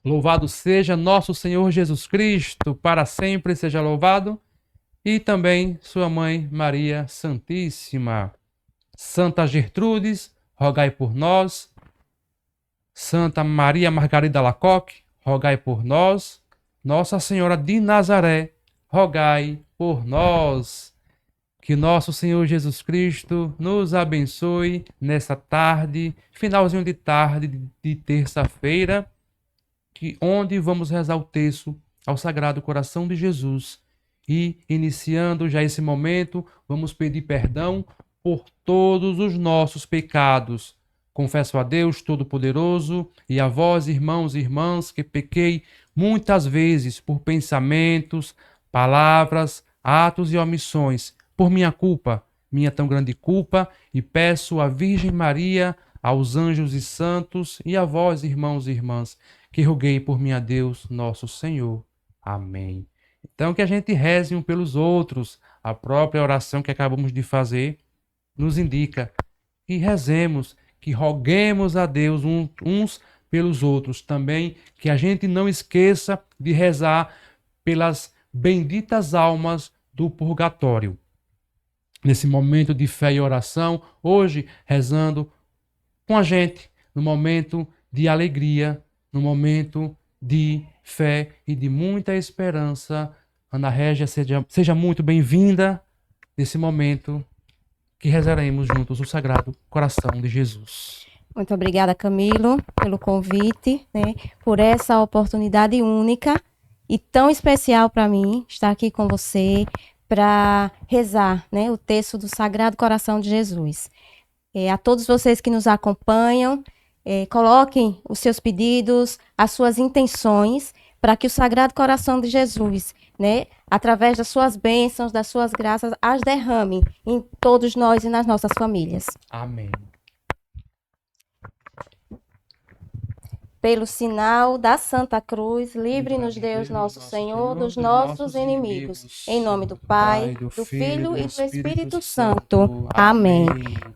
Louvado seja nosso Senhor Jesus Cristo, para sempre seja louvado, e também sua mãe Maria Santíssima. Santa Gertrudes, rogai por nós. Santa Maria Margarida Alacoque, rogai por nós. Nossa Senhora de Nazaré, rogai por nós. Que nosso Senhor Jesus Cristo nos abençoe nessa tarde, finalzinho de tarde de terça-feira, onde vamos rezar o terço ao Sagrado Coração de Jesus. E, iniciando já esse momento, vamos pedir perdão por todos os nossos pecados. Confesso a Deus Todo-Poderoso e a vós, irmãos e irmãs, que pequei muitas vezes por pensamentos, palavras, atos e omissões, por minha culpa, minha tão grande culpa, e peço à Virgem Maria, aos anjos e santos, e a vós, irmãos e irmãs, que roguei por mim a Deus, nosso Senhor. Amém. Então, que a gente reze um pelos outros. A própria oração que acabamos de fazer nos indica que rezemos, que roguemos a Deus uns pelos outros. Também que a gente não esqueça de rezar pelas benditas almas do purgatório. Nesse momento de fé e oração, hoje rezando com a gente, no momento de alegria, no momento de fé e de muita esperança. Ana Régia, seja muito bem-vinda nesse momento que rezaremos juntos o Sagrado Coração de Jesus. Muito obrigada, Camilo, pelo convite, por essa oportunidade única e tão especial para mim estar aqui com você para rezar, o terço do Sagrado Coração de Jesus. A todos vocês que nos acompanham, coloquem os seus pedidos, as suas intenções, para que o Sagrado Coração de Jesus, através das suas bênçãos, das suas graças, as derrame em todos nós e nas nossas famílias. Amém. Pelo sinal da Santa Cruz, livre-nos Deus nosso Senhor dos nossos inimigos. Em nome do Pai, do Filho e do Espírito Santo. Amém.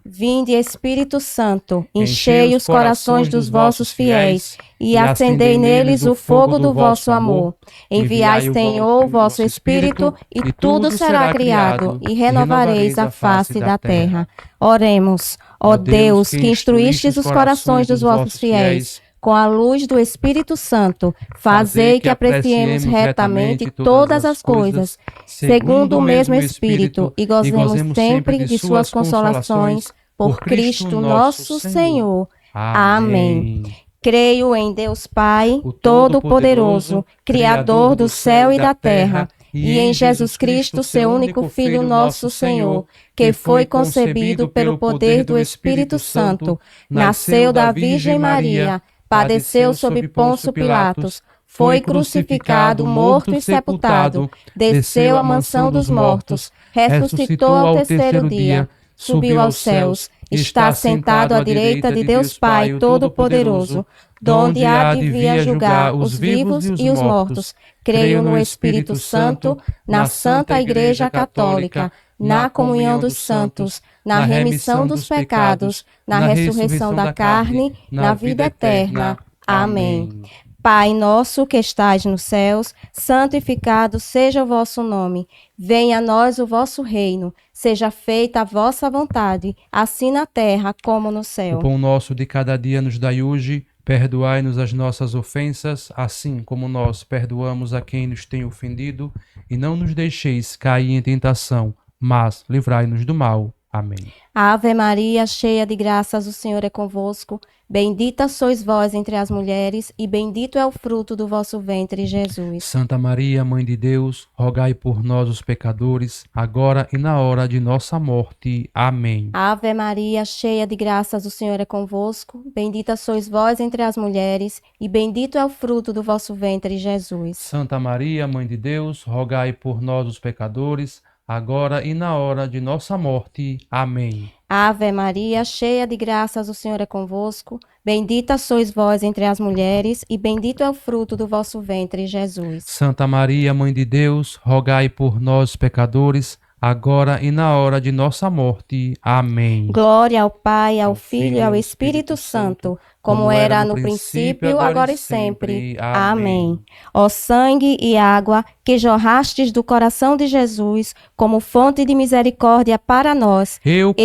Vinde, Espírito Santo, enchei os corações dos vossos fiéis e acendei neles o fogo do vosso amor. Enviai, Senhor, o vosso Espírito e tudo será criado e renovareis a face da terra. Oremos. Ó Deus, que instruístes os corações dos vossos fiéis com a luz do Espírito Santo, fazei que apreciemos retamente todas as coisas, segundo o mesmo Espírito, e gozemos sempre de suas consolações, por Cristo nosso Senhor. Amém. Creio em Deus Pai, Todo-Poderoso, Criador do céu e da terra, e em Jesus Cristo, seu único Filho, nosso Senhor, que foi concebido pelo poder do Espírito Santo, nasceu da Virgem Maria, padeceu sob Pôncio Pilatos, foi crucificado, morto e sepultado, desceu à mansão dos mortos, ressuscitou ao terceiro dia, subiu aos céus, está sentado à direita de Deus Pai Todo-Poderoso, donde há de vir julgar os vivos e os mortos. Creio no Espírito Santo, na Santa Igreja Católica, na comunhão dos santos, na remissão dos pecados, na ressurreição da carne, na vida eterna. Amém. Pai nosso que estais nos céus, santificado seja o vosso nome. Venha a nós o vosso reino. Seja feita a vossa vontade, assim na terra como no céu. O pão nosso de cada dia nos dai hoje. Perdoai-nos as nossas ofensas, assim como nós perdoamos a quem nos tem ofendido. E não nos deixeis cair em tentação, mas livrai-nos do mal. Amém. Ave Maria, cheia de graças, o Senhor é convosco. Bendita sois vós entre as mulheres, e bendito é o fruto do vosso ventre, Jesus. Santa Maria, Mãe de Deus, rogai por nós, os pecadores, agora e na hora de nossa morte. Amém. Ave Maria, cheia de graças, o Senhor é convosco. Bendita sois vós entre as mulheres, e bendito é o fruto do vosso ventre, Jesus. Santa Maria, Mãe de Deus, rogai por nós, os pecadores, agora e na hora de nossa morte. Amém. Ave Maria, cheia de graças, o Senhor é convosco. Bendita sois vós entre as mulheres, e bendito é o fruto do vosso ventre, Jesus. Santa Maria, Mãe de Deus, rogai por nós, pecadores, agora e na hora de nossa morte. Amém. Glória ao Pai, ao Filho e ao Espírito Santo, como era no princípio, agora e sempre. Amém. Ó sangue e água que jorrastes do coração de Jesus, como fonte de misericórdia para nós, eu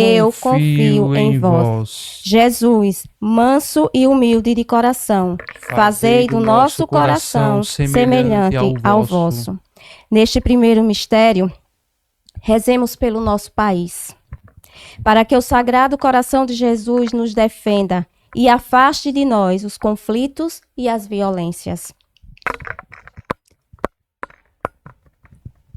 confio em vós. Jesus, manso e humilde de coração, fazei do nosso coração semelhante ao vosso. Neste primeiro mistério, rezemos pelo nosso país, para que o Sagrado Coração de Jesus nos defenda e afaste de nós os conflitos e as violências.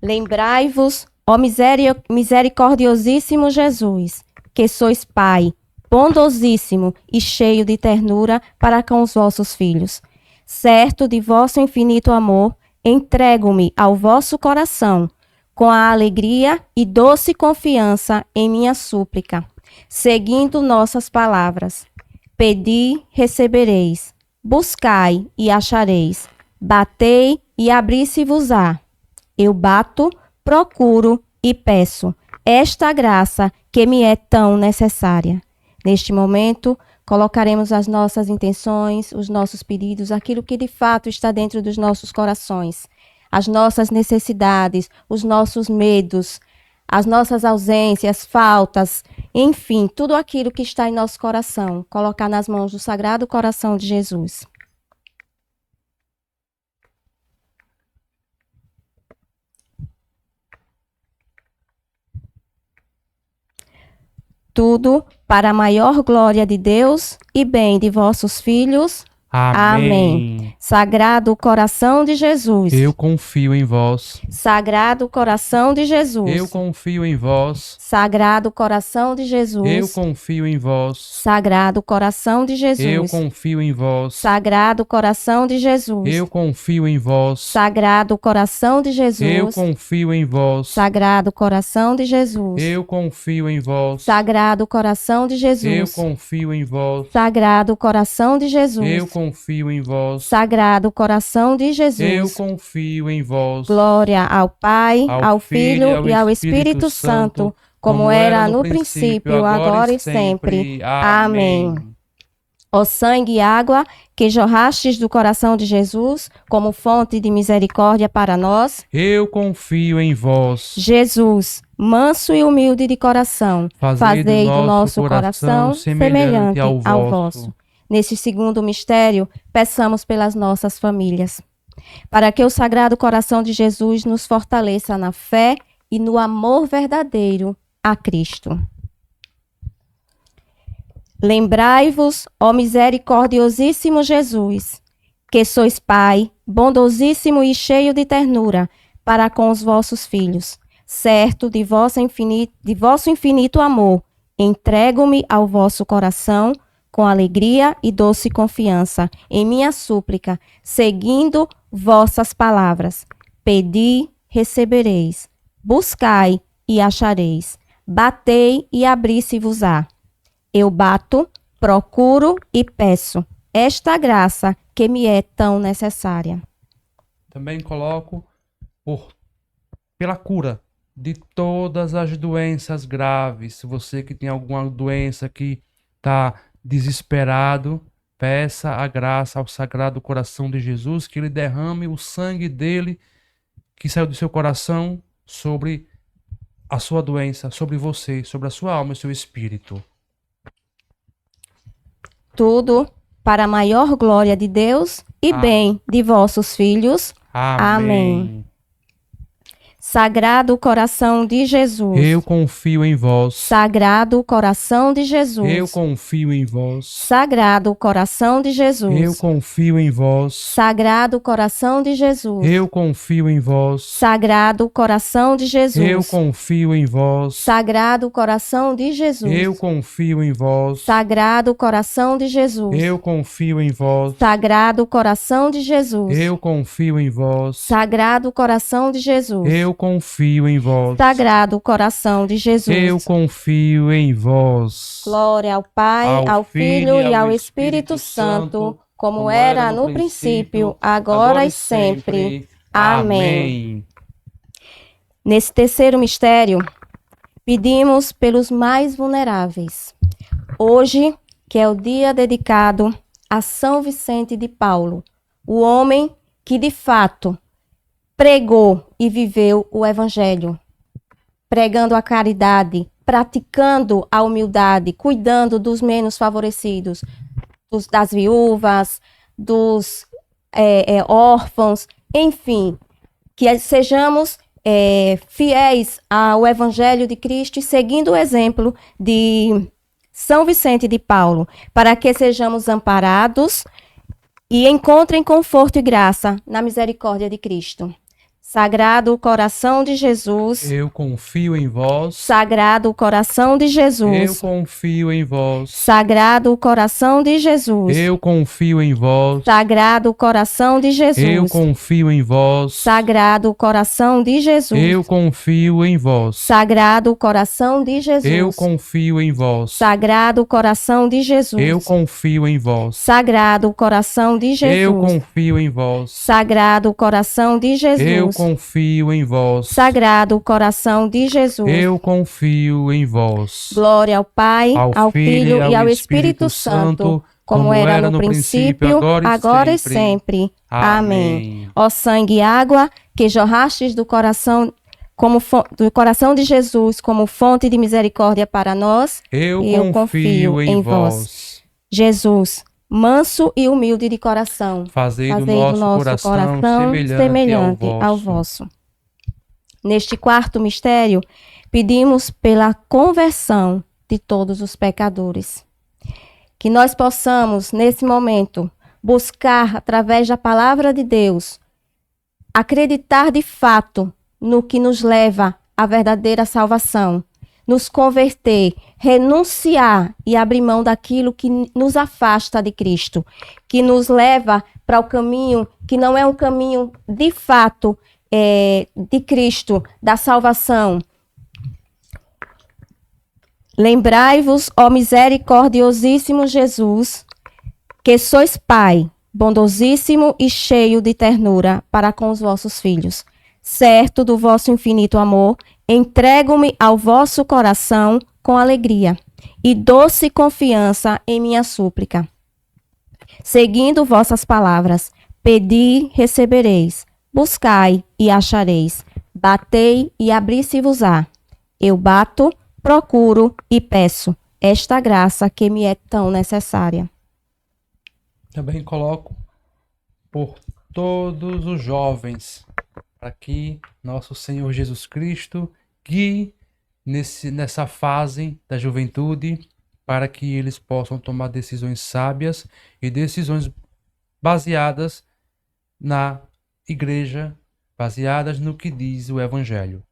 Lembrai-vos, ó misericordiosíssimo Jesus, que sois Pai, bondosíssimo e cheio de ternura para com os vossos filhos. Certo de vosso infinito amor, entrego-me ao vosso coração, com a alegria e doce confiança em minha súplica, seguindo nossas palavras. Pedi, recebereis. Buscai e achareis. Batei e abri-se-vos-á. Eu bato, procuro e peço esta graça que me é tão necessária. Neste momento, colocaremos as nossas intenções, os nossos pedidos, aquilo que de fato está dentro dos nossos corações, as nossas necessidades, os nossos medos, as nossas ausências, faltas, enfim, tudo aquilo que está em nosso coração, colocar nas mãos do Sagrado Coração de Jesus. Tudo para a maior glória de Deus e bem de vossos filhos. Amém. Sagrado Coração de Jesus, eu confio em vós. Sagrado Coração de Jesus, eu confio em vós. Sagrado Coração de Jesus, eu confio em vós. Sagrado Coração de Jesus, eu confio em vós. Sagrado Coração de Jesus, eu confio em vós. Sagrado Coração de Jesus, eu confio em vós. Sagrado Coração de Jesus, eu confio em vós. Sagrado Coração de Jesus, eu confio em vós. Sagrado Coração de Jesus, eu confio em vós. Sagrado Coração de Jesus, eu confio em vós. Glória ao Pai, ao Filho e ao Espírito Santo, como era no princípio, agora e sempre. Amém. Ó sangue e água que jorrastes do coração de Jesus, como fonte de misericórdia para nós, eu confio em vós. Jesus, manso e humilde de coração, fazei do nosso coração semelhante ao vosso. Neste segundo mistério, peçamos pelas nossas famílias, para que o Sagrado Coração de Jesus nos fortaleça na fé e no amor verdadeiro a Cristo. Lembrai-vos, ó misericordiosíssimo Jesus, que sois Pai, bondosíssimo e cheio de ternura para com os vossos filhos. Certo de vosso infinito amor, entrego-me ao vosso coração, com alegria e doce confiança, em minha súplica, seguindo vossas palavras. Pedi, recebereis. Buscai e achareis. Batei e abri-se-vos-á. Eu bato, procuro e peço esta graça que me é tão necessária. Também coloco pela cura de todas as doenças graves. Você que tem alguma doença que está desesperado, peça a graça ao Sagrado Coração de Jesus, que ele derrame o sangue dele que saiu do seu coração sobre a sua doença, sobre você, sobre a sua alma e seu espírito. Tudo para a maior glória de Deus e bem de vossos filhos. Amém. Sagrado Coração de Jesus, eu confio em vós. Sagrado Coração de Jesus, eu confio em vós. Sagrado Coração de Jesus, eu confio em vós. Sagrado Coração de Jesus, eu confio em vós. Sagrado Coração de Jesus, eu confio em vós. Sagrado Coração de Jesus, eu confio em vós. Sagrado Coração de Jesus, eu confio em vós. Sagrado Coração de Jesus, eu confio em vós. Sagrado Coração de Jesus, eu confio em vós. Sagrado Coração de Jesus, eu confio em vós. Glória ao Pai, ao Filho e ao Espírito Santo, como era no princípio, agora e sempre. Amém. Nesse terceiro mistério, pedimos pelos mais vulneráveis. Hoje, que é o dia dedicado a São Vicente de Paulo, o homem que de fato pregou e viveu o Evangelho, pregando a caridade, praticando a humildade, cuidando dos menos favorecidos, das viúvas, dos órfãos, enfim, que sejamos fiéis ao Evangelho de Cristo e seguindo o exemplo de São Vicente de Paulo, para que sejamos amparados e encontrem conforto e graça na misericórdia de Cristo. Sagrado coração de Jesus, eu confio em vós. Sagrado coração de Jesus, eu confio em vós. Sagrado coração de Jesus, eu confio em vós. Sagrado coração de Jesus, eu confio em vós. Sagrado coração de Jesus, eu confio em vós. Sagrado coração de Jesus, eu confio em vós. Sagrado coração de Jesus, eu confio em vós. Sagrado coração de Jesus, eu confio em vós. Sagrado coração de Jesus, eu confio em vós. Sagrado coração de Jesus, eu confio em vós. Glória ao Pai, ao Filho e ao Espírito Santo, como era no princípio, agora e sempre. Amém. Ó sangue e água que jorrastes do coração de Jesus como fonte de misericórdia para nós, eu confio em vós. Jesus, manso e humilde de coração, fazei do nosso coração semelhante ao vosso. Neste quarto mistério, pedimos pela conversão de todos os pecadores. Que nós possamos, nesse momento, buscar, através da palavra de Deus, acreditar de fato no que nos leva à verdadeira salvação, nos converter, renunciar e abrir mão daquilo que nos afasta de Cristo, que nos leva para o caminho que não é um caminho de fato de Cristo, da salvação. Lembrai-vos, ó misericordiosíssimo Jesus, que sois Pai, bondosíssimo e cheio de ternura para com os vossos filhos. Certo do vosso infinito amor, entrego-me ao vosso coração com alegria e doce confiança em minha súplica. Seguindo vossas palavras, pedi, recebereis, buscai e achareis, batei e abri-se-vos-á. Eu bato, procuro e peço esta graça que me é tão necessária. Também coloco por todos os jovens, para que nosso Senhor Jesus Cristo guie nessa fase da juventude, para que eles possam tomar decisões sábias e decisões baseadas na igreja, baseadas no que diz o Evangelho.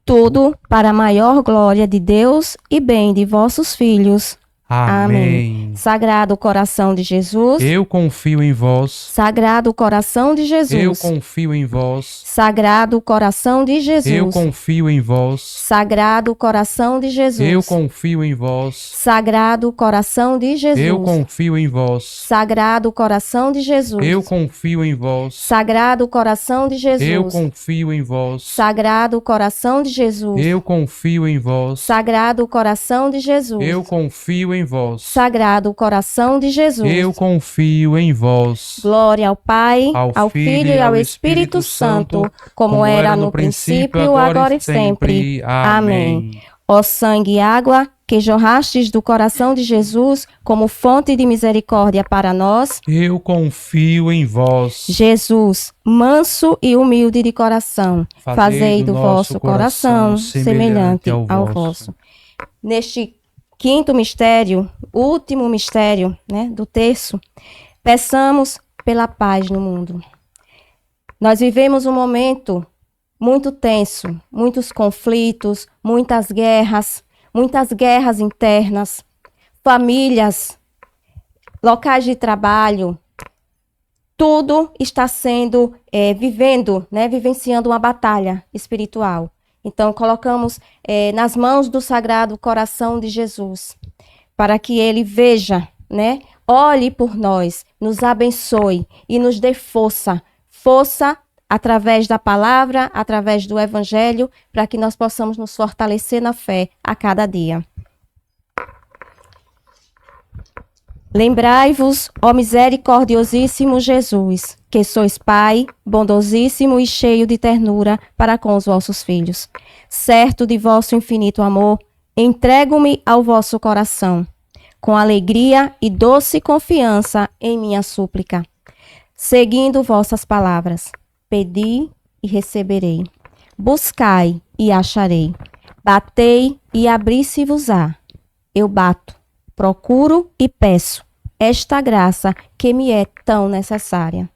Tudo para a maior glória de Deus e bem de vossos filhos. Amém. Sagrado coração de Jesus, eu confio em vós. Sagrado coração de Jesus, eu confio em vós. Sagrado coração de Jesus, eu confio em vós. Sagrado coração de Jesus, eu confio em vós. Sagrado coração de Jesus, eu confio em vós. Sagrado coração de Jesus, eu confio em vós. Sagrado coração de Jesus, eu confio em vós. Sagrado coração de Jesus, eu confio em vós. Sagrado coração de Jesus, eu confio em vós. Sagrado coração de Jesus, eu confio em vós. Glória ao Pai, ao Filho e ao Espírito Santo, como era no princípio, agora e sempre. Amém. Ó sangue e água que jorrastes do coração de Jesus como fonte de misericórdia para nós, eu confio em vós. Jesus, manso e humilde de coração, fazei do vosso coração semelhante ao vosso. Neste quinto mistério, último mistério, do terço, peçamos pela paz no mundo. Nós vivemos um momento muito tenso, muitos conflitos, muitas guerras internas, famílias, locais de trabalho, tudo está sendo vivenciando uma batalha espiritual. Então, colocamos nas mãos do Sagrado Coração de Jesus, para que Ele veja, olhe por nós, nos abençoe e nos dê força através da palavra, através do Evangelho, para que nós possamos nos fortalecer na fé a cada dia. Lembrai-vos, ó misericordiosíssimo Jesus, que sois Pai, bondosíssimo e cheio de ternura para com os vossos filhos. Certo de vosso infinito amor, entrego-me ao vosso coração, com alegria e doce confiança em minha súplica. Seguindo vossas palavras, pedi e receberei. Buscai e acharei. Batei e abri-se-vos-á. Eu bato, procuro e peço esta graça que me é tão necessária.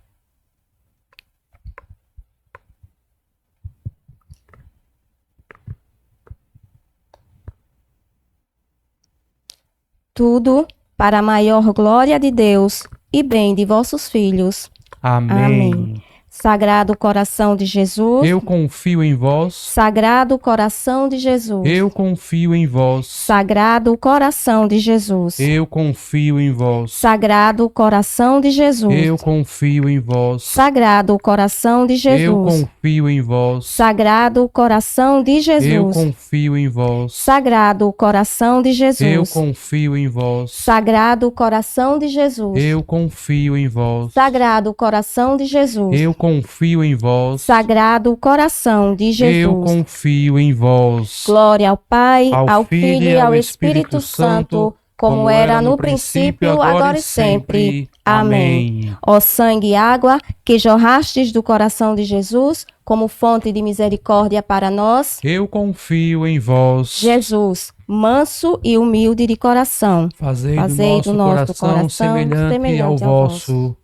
Tudo para a maior glória de Deus e bem de vossos filhos. Amém. Sagrado coração de Jesus. Eu confio em vós. Sagrado coração de Jesus. Eu confio em vós. Sagrado coração de Jesus. Eu confio em vós. Sagrado coração de Jesus. Eu confio em vós. Sagrado coração de Jesus. Eu confio em vós. Sagrado coração de Jesus. Eu confio em vós. Sagrado coração de Jesus. Eu confio em vós. Sagrado coração de Jesus. Eu confio em vós. Sagrado coração de Jesus. Eu confio em vós. Sagrado coração de Jesus. Eu confio em vós. Glória ao Pai, ao Filho e ao Espírito Santo, como era no princípio, agora e sempre. Amém. Ó sangue e água que jorrastes do coração de Jesus, como fonte de misericórdia para nós, Eu confio em vós. Jesus, manso e humilde de coração, Fazei do nosso coração semelhante ao vosso.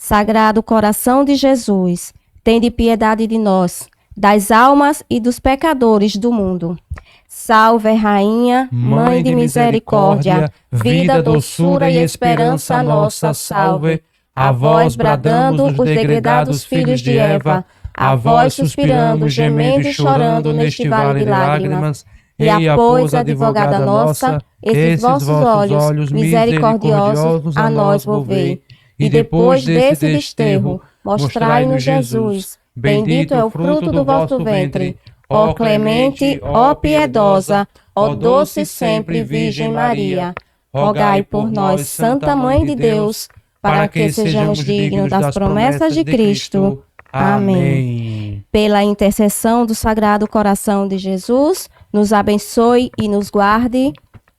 Sagrado coração de Jesus, tende piedade de nós, das almas e dos pecadores do mundo. Salve, Rainha, Mãe de misericórdia, vida, doçura e esperança nossa, salve. A vós bradando os degredados filhos de Eva, a vós suspirando, gemendo e chorando neste vale de lágrimas. E após, advogada nossa, esses vossos olhos misericordiosos a nós volvei. E depois desse desterro, mostrai-nos Jesus. Bendito é o fruto do vosso ventre. Ó clemente, ó piedosa, ó doce sempre Virgem Maria. Rogai por nós, Santa Mãe de Deus, para que sejamos dignos das promessas de Cristo. Amém. Pela intercessão do Sagrado Coração de Jesus, nos abençoe e nos guarde.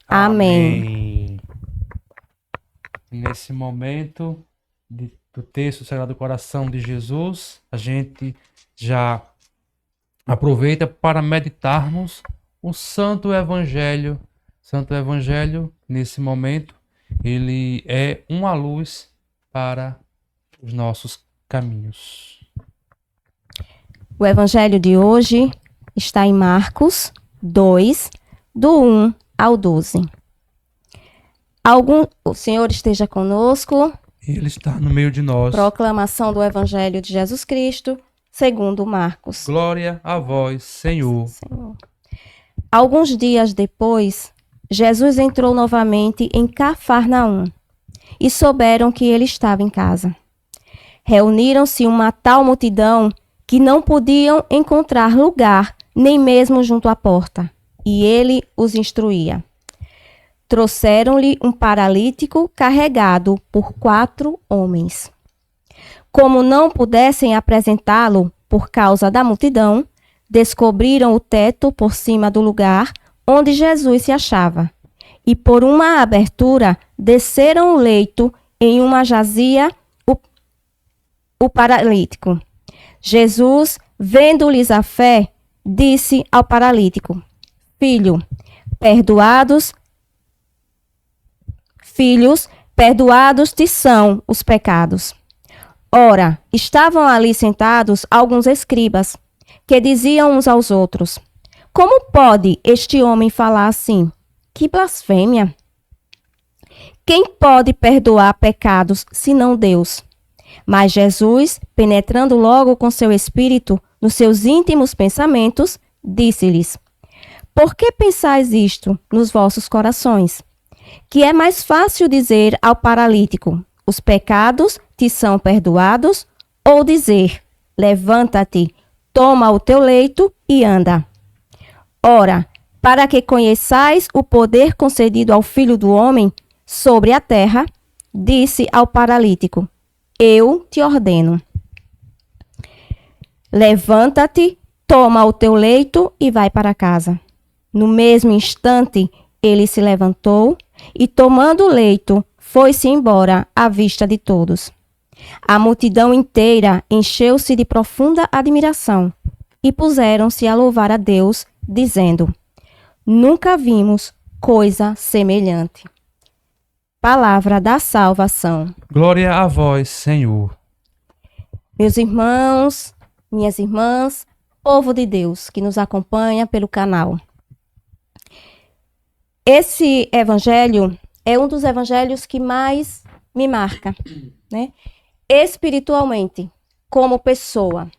Amém. Nesse momento do texto Sagrado Coração de Jesus, a gente já aproveita para meditarmos o Santo Evangelho. Santo Evangelho, nesse momento, ele é uma luz para os nossos caminhos. O Evangelho de hoje está em Marcos 2, do 1 ao 12. O Senhor esteja conosco. Ele está no meio de nós. Proclamação do Evangelho de Jesus Cristo, segundo Marcos. Glória a vós, Senhor. Alguns dias depois, Jesus entrou novamente em Cafarnaum e souberam que ele estava em casa. Reuniram-se uma tal multidão que não podiam encontrar lugar, nem mesmo junto à porta, e ele os instruía. Trouxeram-lhe um paralítico carregado por 4 homens. Como não pudessem apresentá-lo por causa da multidão, descobriram o teto por cima do lugar onde Jesus se achava, e por uma abertura desceram o leito em uma jazia o paralítico. Jesus, vendo-lhes a fé, disse ao paralítico: Filhos, perdoados te são os pecados. Ora, estavam ali sentados alguns escribas, que diziam uns aos outros: Como pode este homem falar assim? Que blasfêmia! Quem pode perdoar pecados, senão Deus? Mas Jesus, penetrando logo com seu espírito nos seus íntimos pensamentos, disse-lhes: Por que pensais isto nos vossos corações? Que é mais fácil dizer ao paralítico: os pecados te são perdoados, ou dizer: levanta-te, toma o teu leito e anda. Ora, para que conheçais o poder concedido ao Filho do Homem, sobre a terra, disse ao paralítico: eu te ordeno, levanta-te, toma o teu leito e vai para casa. No mesmo instante, ele se levantou e, tomando o leito, foi-se embora à vista de todos. A multidão inteira encheu-se de profunda admiração e puseram-se a louvar a Deus, dizendo: nunca vimos coisa semelhante. Palavra da salvação. Glória a vós, Senhor. Meus irmãos, minhas irmãs, povo de Deus que nos acompanha pelo canal. Esse evangelho é um dos evangelhos que mais me marca, né? Espiritualmente, como pessoa.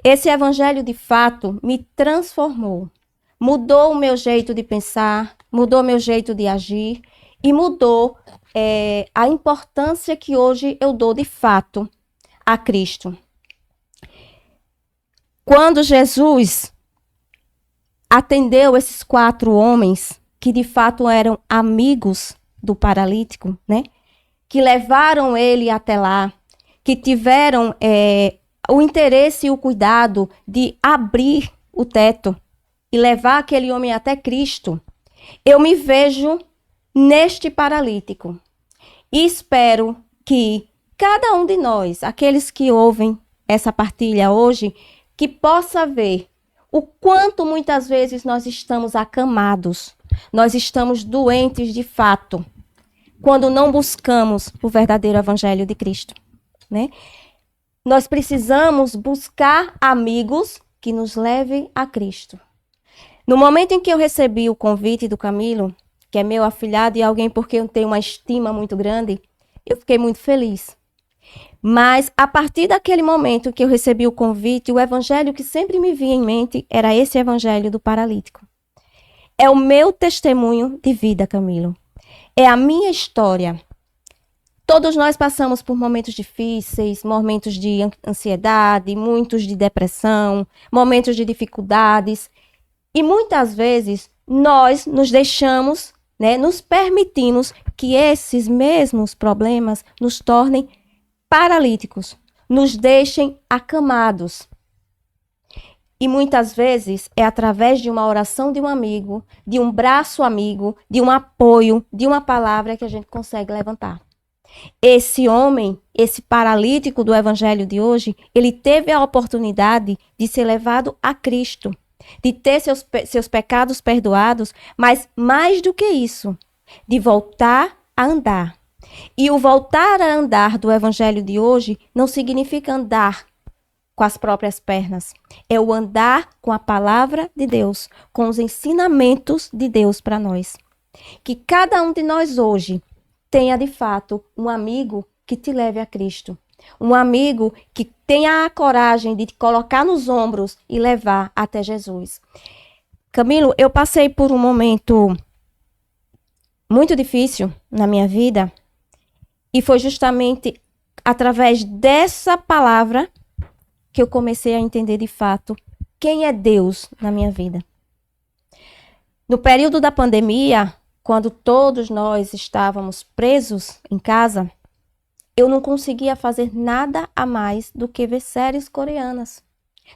Esse evangelho, de fato, me transformou. Mudou o meu jeito de pensar, mudou o meu jeito de agir e mudou a importância que hoje eu dou, de fato, a Cristo. Quando Jesus atendeu esses 4 homens, que de fato eram amigos do paralítico, né? Que levaram ele até lá, que tiveram o interesse e o cuidado de abrir o teto e levar aquele homem até Cristo, eu me vejo neste paralítico. E espero que cada um de nós, aqueles que ouvem essa partilha hoje, que possa ver o quanto muitas vezes nós estamos acamados, nós estamos doentes de fato, quando não buscamos o verdadeiro evangelho de Cristo, né? Nós precisamos buscar amigos que nos levem a Cristo. No momento em que eu recebi o convite do Camilo, que é meu afilhado e alguém por quem eu tenho uma estima muito grande, eu fiquei muito feliz. Mas, a partir daquele momento que eu recebi o convite, o evangelho que sempre me vinha em mente era esse evangelho do paralítico. É o meu testemunho de vida, Camilo. É a minha história. Todos nós passamos por momentos difíceis, momentos de ansiedade, muitos de depressão, momentos de dificuldades. E muitas vezes nós nos deixamos, né, nos permitimos que esses mesmos problemas nos tornem paralíticos, nos deixem acamados. E muitas vezes é através de uma oração de um amigo, de um braço amigo, de um apoio, de uma palavra que a gente consegue levantar. Esse homem, esse paralítico do evangelho de hoje, ele teve a oportunidade de ser levado a Cristo, de ter seus pecados perdoados, mas mais do que isso, de voltar a andar. E o voltar a andar do evangelho de hoje não significa andar com as próprias pernas. É o andar com a palavra de Deus, com os ensinamentos de Deus para nós. Que cada um de nós hoje tenha de fato um amigo que te leve a Cristo. Um amigo que tenha a coragem de te colocar nos ombros e levar até Jesus. Camilo, eu passei por um momento muito difícil na minha vida e foi justamente através dessa palavra que eu comecei a entender de fato quem é Deus na minha vida. No período da pandemia, quando todos nós estávamos presos em casa, eu não conseguia fazer nada a mais do que ver séries coreanas,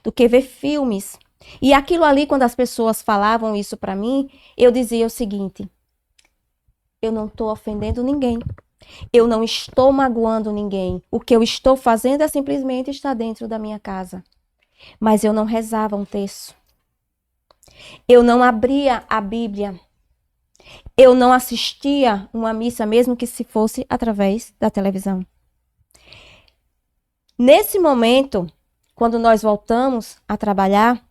do que ver filmes. E aquilo ali, quando as pessoas falavam isso para mim, eu dizia o seguinte: eu não estou ofendendo ninguém. Eu não estou magoando ninguém. O que eu estou fazendo é simplesmente estar dentro da minha casa. Mas eu não rezava um terço. Eu não abria a Bíblia. Eu não assistia uma missa, mesmo que se fosse através da televisão. Nesse momento, quando nós voltamos a trabalhar,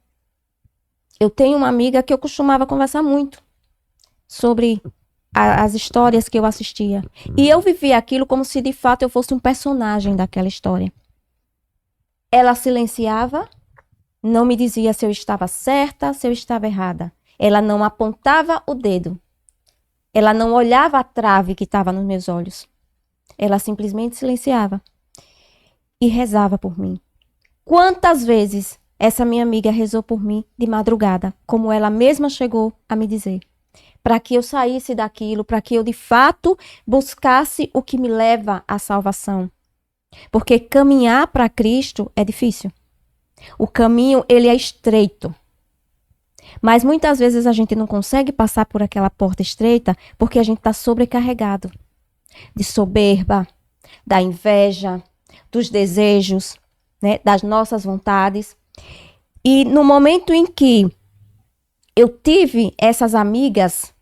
eu tenho uma amiga que eu costumava conversar muito sobre as histórias que eu assistia. E eu vivia aquilo como se de fato eu fosse um personagem daquela história. Ela silenciava, não me dizia se eu estava certa, se eu estava errada. Ela não apontava o dedo. Ela não olhava a trave que estava nos meus olhos. Ela simplesmente silenciava e rezava por mim. Quantas vezes essa minha amiga rezou por mim de madrugada, como ela mesma chegou a me dizer. para que eu saísse daquilo, para que eu de fato buscasse o que me leva à salvação. Porque caminhar para Cristo é difícil. O caminho, ele é estreito. Mas muitas vezes a gente não consegue passar por aquela porta estreita porque a gente está sobrecarregado de soberba, da inveja, dos desejos, né, das nossas vontades. E no momento em que eu tive essas amigas,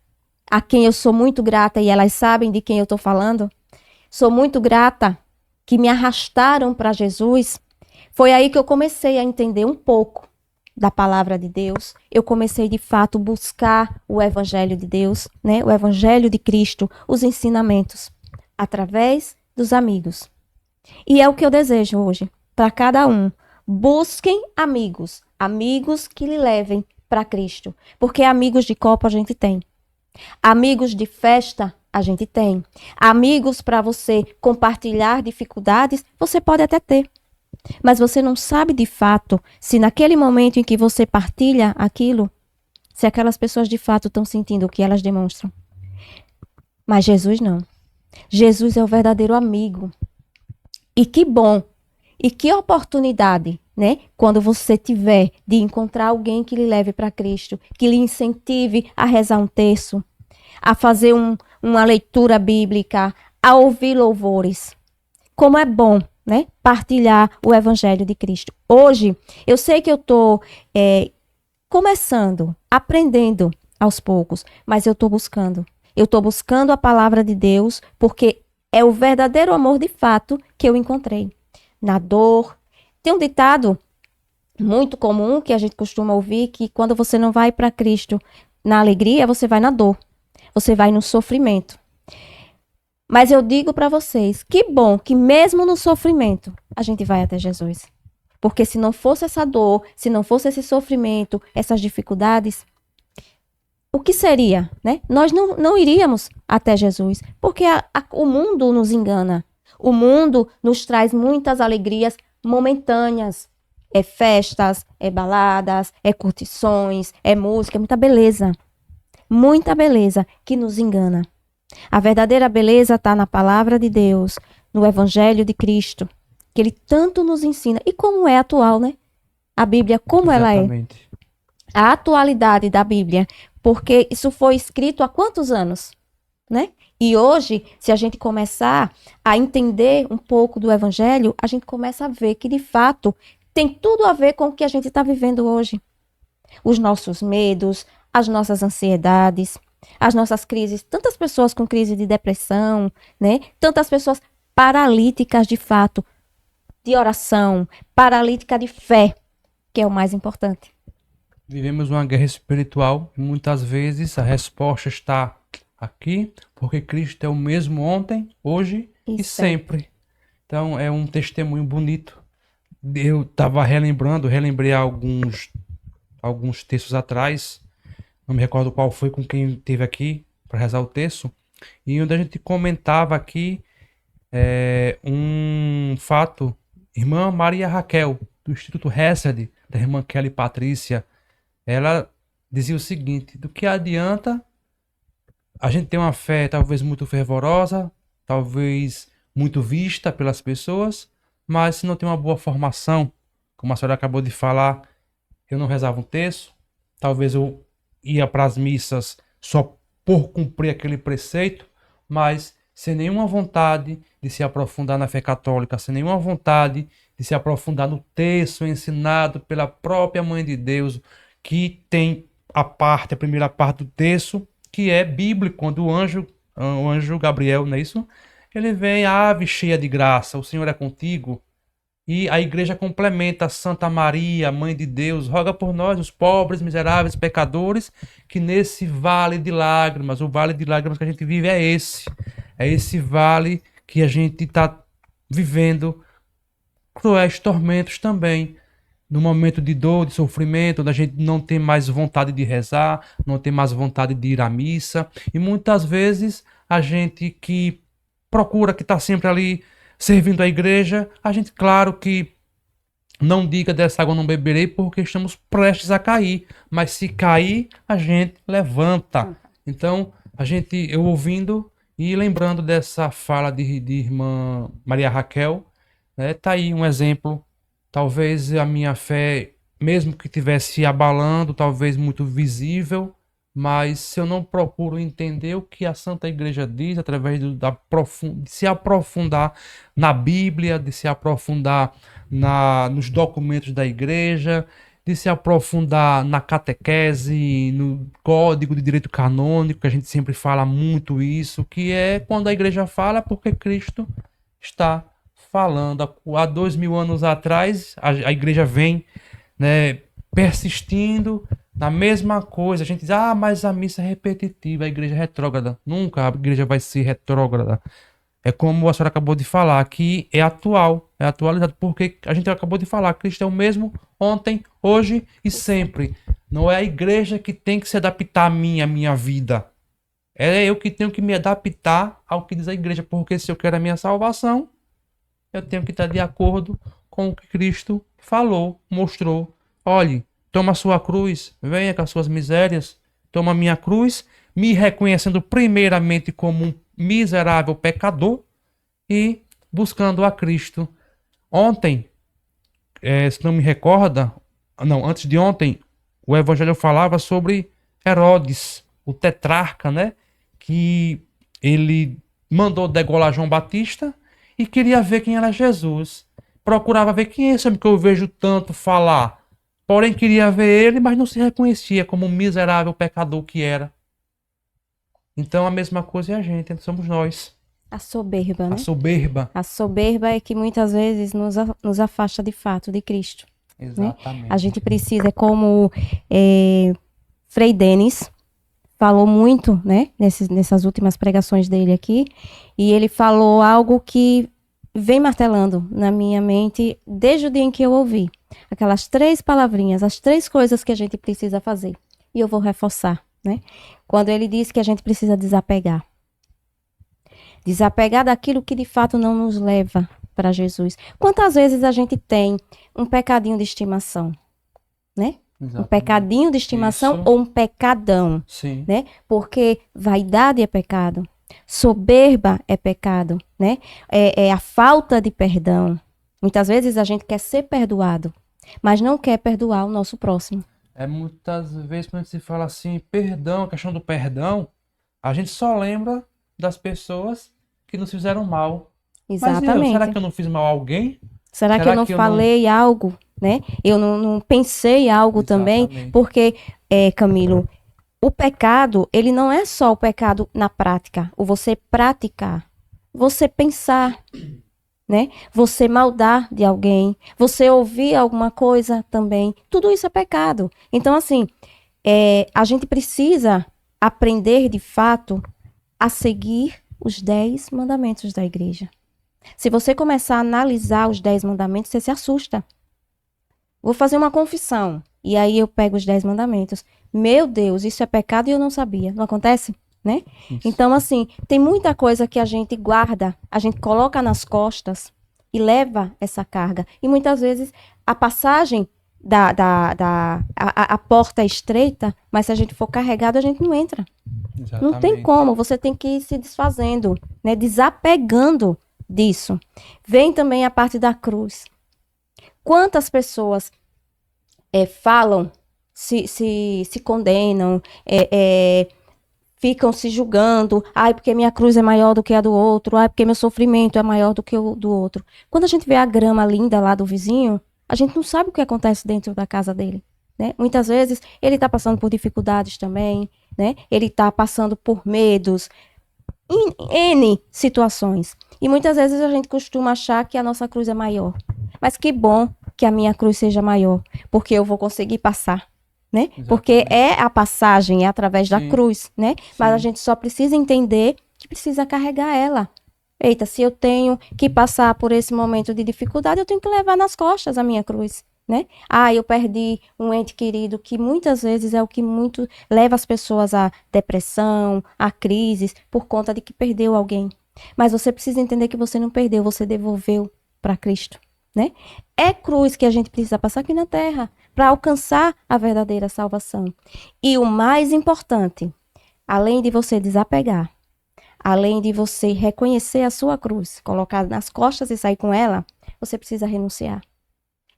a quem eu sou muito grata e elas sabem de quem eu estou falando, sou muito grata, que me arrastaram para Jesus, foi aí que eu comecei a entender um pouco da palavra de Deus. Eu comecei de fato buscar o evangelho de Deus, né? O evangelho de Cristo, os ensinamentos, através dos amigos. E é o que eu desejo hoje para cada um. Busquem amigos, amigos que lhe levem para Cristo, porque amigos de copo a gente tem. Amigos de festa a gente tem. Amigos para você compartilhar dificuldades, você pode até ter. Mas você não sabe de fato se naquele momento em que você partilha aquilo, se aquelas pessoas de fato estão sentindo o que elas demonstram. Mas Jesus não. Jesus é o verdadeiro amigo. E que bom, e que oportunidade, né? Quando você tiver de encontrar alguém que lhe leve para Cristo, que lhe incentive a rezar um terço, a fazer uma leitura bíblica, a ouvir louvores. Como é bom, né? Partilhar o evangelho de Cristo. Hoje, eu sei que eu estou começando, aprendendo aos poucos, mas eu estou buscando. Eu estou buscando a palavra de Deus, porque é o verdadeiro amor de fato que eu encontrei. Na dor. Tem um ditado muito comum que a gente costuma ouvir, que quando você não vai para Cristo na alegria, você vai na dor. Você vai no sofrimento. Mas eu digo para vocês, que bom que mesmo no sofrimento, a gente vai até Jesus. Porque se não fosse essa dor, se não fosse esse sofrimento, essas dificuldades, o que seria, né? Nós não iríamos até Jesus, porque o mundo nos engana. O mundo nos traz muitas alegrias momentâneas. É festas, é baladas, é curtições, é música, é muita beleza. Muita beleza que nos engana. A verdadeira beleza está na palavra de Deus, no evangelho de Cristo, que ele tanto nos ensina. E como é atual, né? A Bíblia, como Exatamente. ela é. A atualidade da Bíblia, porque isso foi escrito há quantos anos, né? E hoje, se a gente começar a entender um pouco do evangelho, a gente começa a ver que, de fato, tem tudo a ver com o que a gente está vivendo hoje. Os nossos medos, as nossas ansiedades, as nossas crises, tantas pessoas com crise de depressão, né? Tantas pessoas paralíticas de fato, de oração, paralítica de fé, que é o mais importante. Vivemos uma guerra espiritual e muitas vezes a resposta está aqui, porque Cristo é o mesmo ontem, hoje e sempre. Então é um testemunho bonito. Eu estava relembrei alguns textos atrás, não me recordo qual foi com quem esteve aqui para rezar o texto, e onde a gente comentava aqui um fato, irmã Maria Raquel, do Instituto Hesed, da irmã Kelly Patrícia, ela dizia o seguinte: do que adianta a gente ter uma fé talvez muito fervorosa, talvez muito vista pelas pessoas, mas se não tem uma boa formação, como a senhora acabou de falar, eu não rezava um terço, talvez eu ia para as missas só por cumprir aquele preceito, mas sem nenhuma vontade de se aprofundar na fé católica, sem nenhuma vontade de se aprofundar no texto ensinado pela própria Mãe de Deus, que tem a primeira parte do texto, que é bíblico, quando o anjo Gabriel, não é isso? Ele vem, ave cheia de graça, o Senhor é contigo. E a igreja complementa: Santa Maria, Mãe de Deus, roga por nós, os pobres, miseráveis, pecadores, que nesse vale de lágrimas, o vale de lágrimas que a gente vive é esse vale que a gente está vivendo cruéis tormentos também, no momento de dor, de sofrimento, onde a gente não tem mais vontade de rezar, não tem mais vontade de ir à missa, e muitas vezes a gente que procura, que está sempre ali servindo a igreja, a gente, claro que não diga dessa água não beberei porque estamos prestes a cair, mas se cair, a gente levanta. Então, eu ouvindo e lembrando dessa fala de irmã Maria Raquel, né, tá aí um exemplo. Talvez a minha fé, mesmo que estivesse abalando, talvez muito visível, mas se eu não procuro entender o que a Santa Igreja diz, através de se aprofundar na Bíblia, de se aprofundar nos documentos da Igreja, de se aprofundar na catequese, no Código de Direito Canônico, que a gente sempre fala muito isso, que é quando a Igreja fala porque Cristo está falando. Há 2000 anos atrás, a Igreja vem, né, persistindo na mesma coisa. A gente diz, mas a missa é repetitiva, a Igreja é retrógrada. Nunca a Igreja vai ser retrógrada. É como a senhora acabou de falar, que é atual, é atualizado, porque a gente acabou de falar, Cristo é o mesmo ontem, hoje e sempre. Não é a igreja que tem que se adaptar à minha vida. É eu que tenho que me adaptar ao que diz a igreja, porque se eu quero a minha salvação, eu tenho que estar de acordo com o que Cristo falou, mostrou. Olhe, toma a sua cruz, venha com as suas misérias, toma a minha cruz, me reconhecendo primeiramente como um miserável pecador e buscando a Cristo. Ontem, se não me recorda, não, antes de ontem, o Evangelho falava sobre Herodes, o tetrarca, né? Que ele mandou degolar João Batista e queria ver quem era Jesus. Procurava ver quem é esse homem que eu vejo tanto falar. Porém, queria ver ele, mas não se reconhecia como um miserável pecador que era. Então, a mesma coisa é a gente, somos nós. A soberba, né? A soberba. A soberba é que muitas vezes nos afasta de fato de Cristo. Exatamente. Né? A gente precisa, como Frei Denis falou muito, né, nessas últimas pregações dele aqui, e ele falou algo que vem martelando na minha mente desde o dia em que eu ouvi. Aquelas 3 palavrinhas, as 3 coisas que a gente precisa fazer. E eu vou reforçar, né? Quando ele diz que a gente precisa desapegar. Desapegar daquilo que de fato não nos leva para Jesus. Quantas vezes a gente tem um pecadinho de estimação, né? Exatamente. Um pecadinho de estimação ou um pecadão, sim, né? Porque vaidade é pecado, soberba é pecado, né? É a falta de perdão. Muitas vezes a gente quer ser perdoado, mas não quer perdoar o nosso próximo. Muitas vezes quando se fala assim, perdão, a questão do perdão, a gente só lembra das pessoas que nos fizeram mal. Exatamente. Mas será que eu não fiz mal a alguém? Será que eu não falei algo, né? Eu não pensei algo Exatamente. Também? Porque, Camilo, o pecado, ele não é só o pecado na prática, o você praticar, você pensar, né? Você maldar de alguém, você ouvir alguma coisa também, tudo isso é pecado. Então, assim, a gente precisa aprender, de fato, a seguir os 10 mandamentos da igreja. Se você começar a analisar os 10 mandamentos, você se assusta. Vou fazer uma confissão. E aí eu pego os 10 mandamentos. Meu Deus, isso é pecado e eu não sabia. Não acontece? Né? Então, assim, tem muita coisa que a gente guarda, a gente coloca nas costas e leva essa carga. E muitas vezes a passagem a porta é estreita, mas se a gente for carregado, a gente não entra. Exatamente. Não tem como, você tem que ir se desfazendo, né? Desapegando disso. Vem também a parte da cruz. Quantas pessoas falam, se condenam, ficam se julgando, porque minha cruz é maior do que a do outro, porque meu sofrimento é maior do que o do outro. Quando a gente vê a grama linda lá do vizinho, a gente não sabe o que acontece dentro da casa dele. Né? Muitas vezes ele está passando por dificuldades também, né? Ele está passando por medos, N situações. E muitas vezes a gente costuma achar que a nossa cruz é maior. Mas que bom que a minha cruz seja maior, porque eu vou conseguir passar, né? Exatamente. Porque é a passagem, é através da cruz, né? Sim. Mas a gente só precisa entender que precisa carregar ela. Eita, se eu tenho que passar por esse momento de dificuldade, eu tenho que levar nas costas a minha cruz, né? Eu perdi um ente querido, que muitas vezes é o que muito leva as pessoas à depressão, a crises, por conta de que perdeu alguém. Mas você precisa entender que você não perdeu, você devolveu para Cristo, né? É cruz que a gente precisa passar aqui na terra para alcançar a verdadeira salvação. E o mais importante, além de você desapegar, além de você reconhecer a sua cruz, colocar nas costas e sair com ela, você precisa renunciar.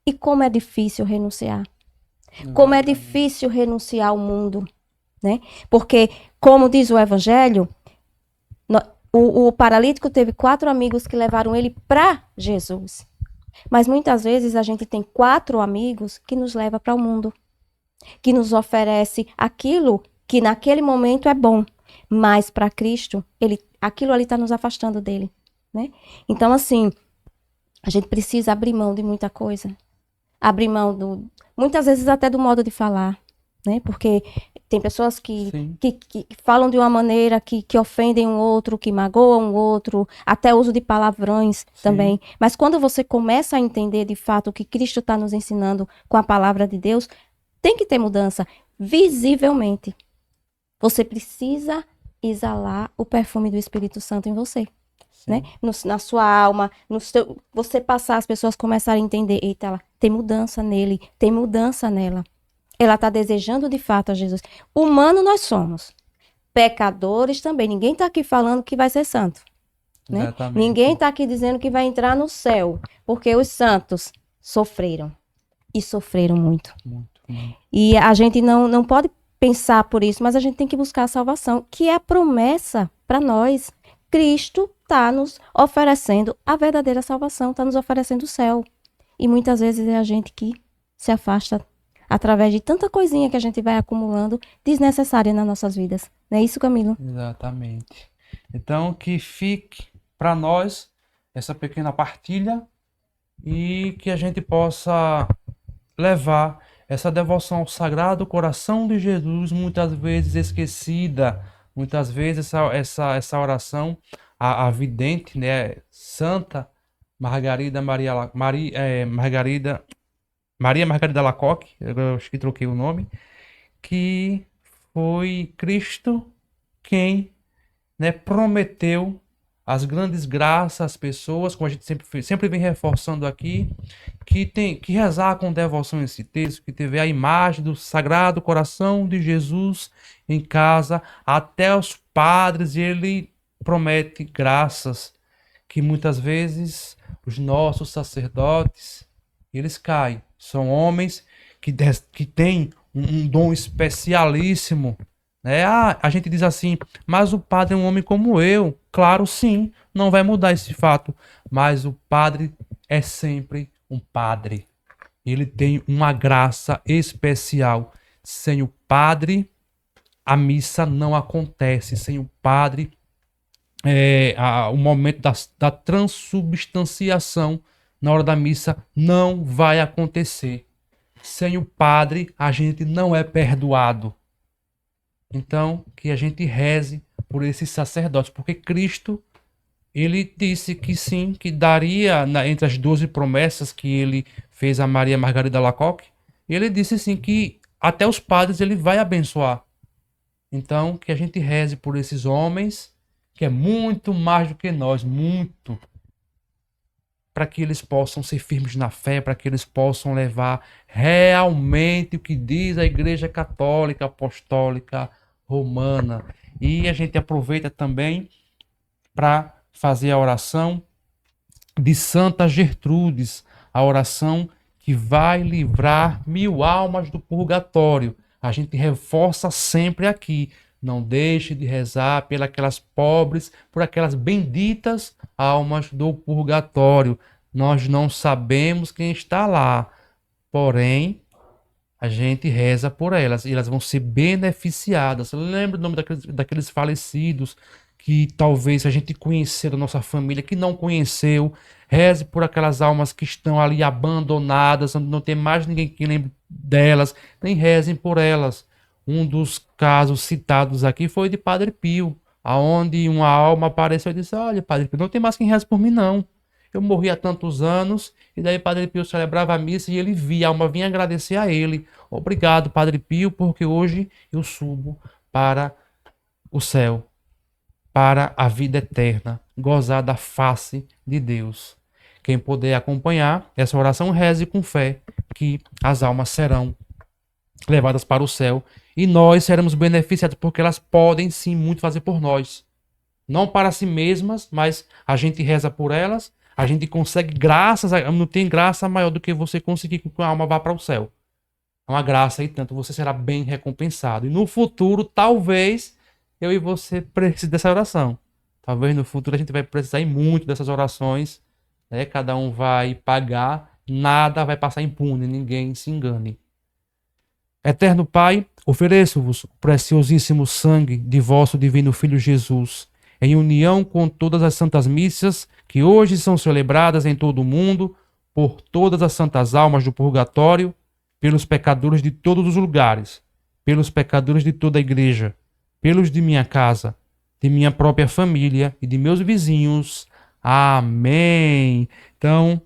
E como é difícil renunciar. Como é difícil renunciar ao mundo, né? Porque, como diz o Evangelho, o paralítico teve 4 amigos que levaram ele para Jesus. Mas muitas vezes a gente tem 4 amigos que nos levam para o mundo, que nos oferece aquilo que naquele momento é bom, mas para Cristo, aquilo ali está nos afastando dele, né? Então, assim, a gente precisa abrir mão de muita coisa. Abrir mão, muitas vezes até do modo de falar, né? Porque tem pessoas que falam de uma maneira que ofendem um outro, que magoam um outro, até uso de palavrões também. Mas quando você começa a entender de fato o que Cristo está nos ensinando com a palavra de Deus, tem que ter mudança visivelmente. Você precisa exalar o perfume do Espírito Santo em você. Né? Na sua alma, você passar, as pessoas começarem a entender, eita, tem mudança nele, tem mudança nela. Ela está desejando de fato a Jesus. Humano nós somos. Pecadores também. Ninguém está aqui falando que vai ser santo. Né? Ninguém está aqui dizendo que vai entrar no céu. Porque os santos sofreram. E sofreram muito. Muito. E a gente não pode pensar por isso, mas a gente tem que buscar a salvação, que é a promessa para nós. Cristo está nos oferecendo a verdadeira salvação, está nos oferecendo o céu. E muitas vezes é a gente que se afasta através de tanta coisinha que a gente vai acumulando desnecessária nas nossas vidas. Não é isso, Camilo? Exatamente. Então, que fique para nós essa pequena partilha e que a gente possa levar essa devoção ao Sagrado Coração de Jesus, muitas vezes esquecida, muitas vezes essa oração, a vidente, né, Santa Margarida Maria Margarida Alacoque, eu acho que troquei o nome, que foi Cristo quem, né, prometeu as grandes graças às pessoas, como a gente sempre vem reforçando aqui, que tem que rezar com devoção esse texto, que tiver a imagem do Sagrado Coração de Jesus em casa, até os padres, e ele promete graças que muitas vezes os nossos sacerdotes, eles caem. São homens que têm um dom especialíssimo, né? A gente diz assim, mas o padre é um homem como eu. Claro, sim, não vai mudar esse fato. Mas o padre é sempre um padre. Ele tem uma graça especial. Sem o padre, a missa não acontece. Sem o padre, o momento da transubstanciação na hora da missa não vai acontecer. Sem o padre, a gente não é perdoado. Então, que a gente reze por esses sacerdotes, porque Cristo, ele disse que sim, que daria, entre as 12 promessas que ele fez a Maria Margarida Alacoque, ele disse sim que até os padres ele vai abençoar. Então, que a gente reze por esses homens, que é muito mais do que nós, muito, para que eles possam ser firmes na fé, para que eles possam levar realmente o que diz a Igreja Católica, Apostólica, Romana. E a gente aproveita também para fazer a oração de Santa Gertrudes, a oração que vai livrar 1000 almas do purgatório. A gente reforça sempre aqui. Não deixe de rezar pelas pobres, por aquelas benditas almas do purgatório. Nós não sabemos quem está lá, porém, a gente reza por elas e elas vão ser beneficiadas. Lembra o nome daqueles falecidos que talvez a gente conhecer da nossa família, que não conheceu. Reze por aquelas almas que estão ali abandonadas, onde não tem mais ninguém que lembre delas. Nem rezem por elas. Um dos casos citados aqui foi de Padre Pio, aonde uma alma apareceu e disse: olha, Padre Pio, não tem mais quem reze por mim, não. Eu morri há tantos anos, e daí Padre Pio celebrava a missa e ele via, a alma vinha agradecer a ele. Obrigado, Padre Pio, porque hoje eu subo para o céu, para a vida eterna, gozar da face de Deus. Quem puder acompanhar essa oração, reze com fé, que as almas serão levadas para o céu e nós seremos beneficiados porque elas podem sim muito fazer por nós. Não para si mesmas, mas a gente reza por elas, a gente consegue não tem graça maior do que você conseguir que a alma vá para o céu. É uma graça e tanto você será bem recompensado. E no futuro, talvez, eu e você precisem dessa oração. Talvez no futuro a gente vai precisar ir muito dessas orações, né? Cada um vai pagar, nada vai passar impune, ninguém se engane. Eterno Pai, ofereço-vos o preciosíssimo sangue de vosso divino Filho Jesus, em união com todas as santas missas que hoje são celebradas em todo o mundo, por todas as santas almas do purgatório, pelos pecadores de todos os lugares, pelos pecadores de toda a igreja, pelos de minha casa, de minha própria família e de meus vizinhos. Amém. Então,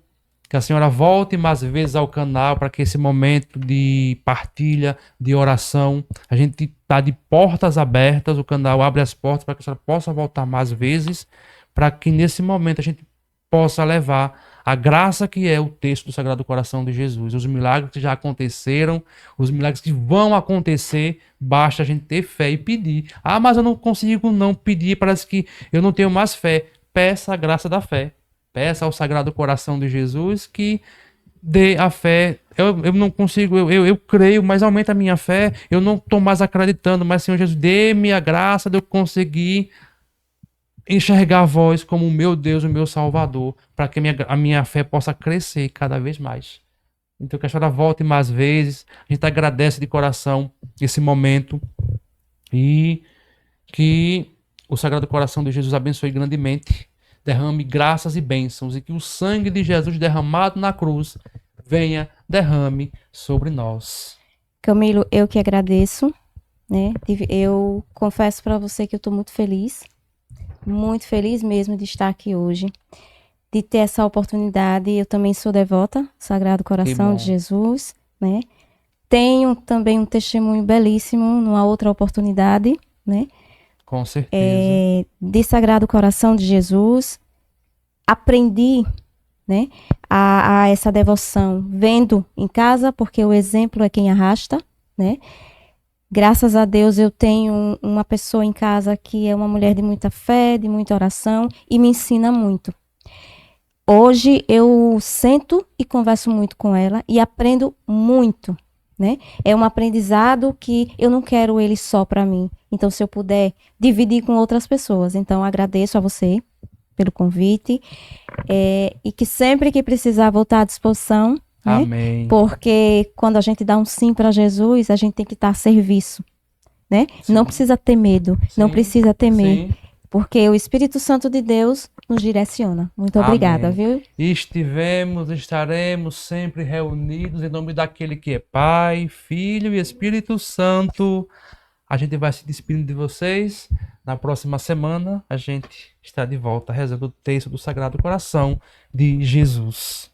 que a senhora volte mais vezes ao canal para que esse momento de partilha, de oração, a gente está de portas abertas, o canal abre as portas para que a senhora possa voltar mais vezes, para que nesse momento a gente possa levar a graça que é o texto do Sagrado Coração de Jesus, os milagres que já aconteceram, os milagres que vão acontecer, basta a gente ter fé e pedir. Ah, mas eu não consigo não pedir, parece que eu não tenho mais fé. Peça a graça da fé. Peça ao Sagrado Coração de Jesus que dê a fé. Eu não consigo, eu creio, mas aumenta a minha fé. Eu não estou mais acreditando, mas Senhor Jesus, dê-me a graça de eu conseguir enxergar vós como o meu Deus, o meu Salvador, para que a minha fé possa crescer cada vez mais. Então que a senhora volte mais vezes. A gente agradece de coração esse momento e que o Sagrado Coração de Jesus abençoe grandemente, derrame graças e bênçãos, e que o sangue de Jesus derramado na cruz venha, derrame sobre nós. Camilo, eu que agradeço, né? Eu confesso para você que eu estou muito feliz mesmo de estar aqui hoje, de ter essa oportunidade. Eu também sou devota do Sagrado Coração de Jesus, né? Tenho também um testemunho belíssimo numa outra oportunidade, né? Com certeza. De Sagrado Coração de Jesus. Aprendi, né, a essa devoção vendo em casa, porque o exemplo é quem arrasta, né? Graças a Deus eu tenho uma pessoa em casa que é uma mulher de muita fé, de muita oração e me ensina muito. Hoje eu sento e converso muito com ela e aprendo muito, né? É um aprendizado que eu não quero ele só para mim. Então, se eu puder dividir com outras pessoas. Então, agradeço a você pelo convite, e que sempre que precisar voltar à disposição, né? Amém. Porque quando a gente dá um sim para Jesus, a gente tem que estar a serviço, né? Sim. Não precisa ter medo, Sim. não precisa temer, Sim. porque o Espírito Santo de Deus nos direciona. Muito obrigada, viu? Estaremos sempre reunidos em nome daquele que é Pai, Filho e Espírito Santo. A gente vai se despedindo de vocês. Na próxima semana, a gente está de volta rezando o texto do Sagrado Coração de Jesus.